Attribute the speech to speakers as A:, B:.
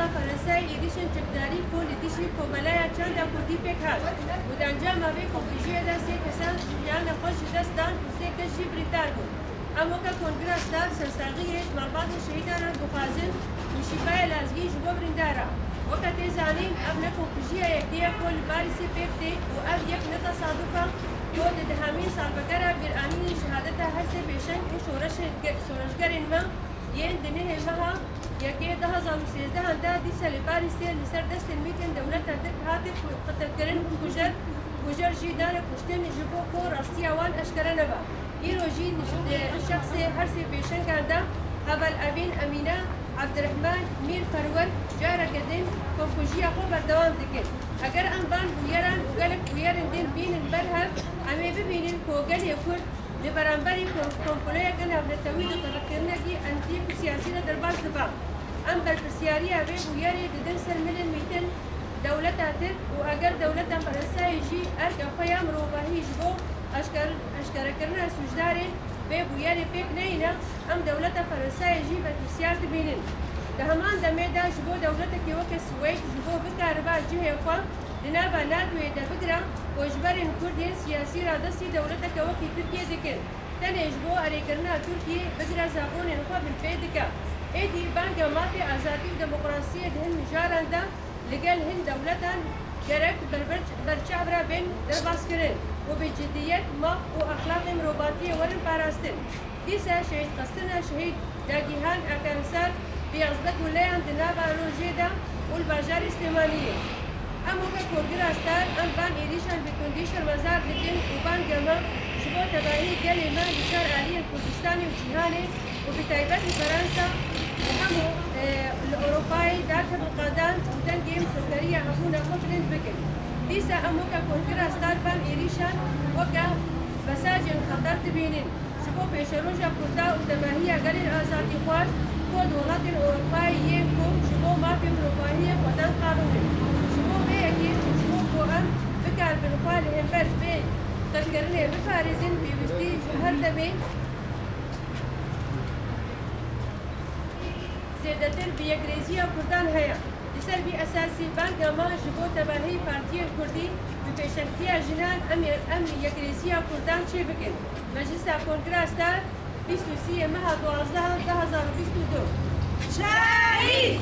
A: کنگراسا فرانسای ایدیشن چکداری کل ایدیشی کوملای چند کردی پکهاد و دانجا ماوی کنگریجی دستی کسان جیان خوش دست دان کسی کشی بریتار بود. اما که کنگراس دار سرساقیش مرباط شهیدان بخازن مشیبای لازگی جبو برندارا. وقت زانین ابن کنگریجی یکدیه کل باریسی پکتی و اب یک نتصادفا بود دهمین سال بگره بیرانی شهادت هست پیشن و شورشگرین ما ين دنيه المها يكيد هذا مسيرة هندا دي سلبار يصير لسر دست الميتين دولة تدك هاتف قتل كرن كوجر جيدان كشتن جبو كور أستيوان أشكرنا با يروجي الشخص هرسي بيشن كاندا هذا الأبين أمينة عبد الرحمن مير فرور جارة قدين كوكوجيا خو بردوام دكين أجر أنبان ويران وقالك ويران دين بين البرهل أمي ببينين كوجل يكون لبرانبري كونفوليا كان قبل التويد تذكرنا دي أنتيك سياسية درباس دبا أم بالبسيارية بيب وياري ددن سلملن ميتن دولتها تر وأجر دولتها فرنسا يجي أرجع خيام روباهي جبو أشكر كرنا سجداري بيب وياري بيك نينا أم دولتها فرنسا يجي بالبسيار تبينن دهمان دميدا جبو دولتك يوك السويد جبو بكاربا جهة قام لنابا نادوية دبقرا وجبرين كردين سياسي رادسي دولتك وكي تركيا دكن تنجبو أريكرنا تركيا بقرا زابون ينخوا بالفيدكا ايدي بانجا ماتي آزادي وديمقراطية دهن مجاران دا لقال هن دولتان جرك برشعبرا بين درباسكرين وبجديات ما وأخلاق مروباتية ورن باراستن ديسا شهيد قصتنا شهيد داقيهان أكارسال بيغزدك ولايان دنابا روجيدا والباجار استيمانية أما كونغراس دار أم بان إيريشان بكونديشن مزار لدين وبان جما شبو تباهي كلمة لشار آلية الكردستاني وجيهاني وبتايبات فرنسا وهمو الأوروباي دار بالقادان ودن جيم سكرية أبونا مفرن بكن ديسا أما كونغراس دار بان إيريشان وكا بساجن خطر تبينين شبو بيشروجا كردا وتباهي قليل آزاتي خوار كود ولاد الأوروباي يمكم شبو ما في أوروباية ودن قانوني أكيد شوفوا أم بكار بالقال هم بس بي تذكرني بفارزين بيبستي شهر دمي زيادة بيجريزية كردان هيا لسر بي أساسي بانك ما جبو تباهي بارتي الكردي بفشنكتيا جنان أم يجريزية كردان شي بكن مجلس كونغراس دار 23 مها 12 2022
B: شهيد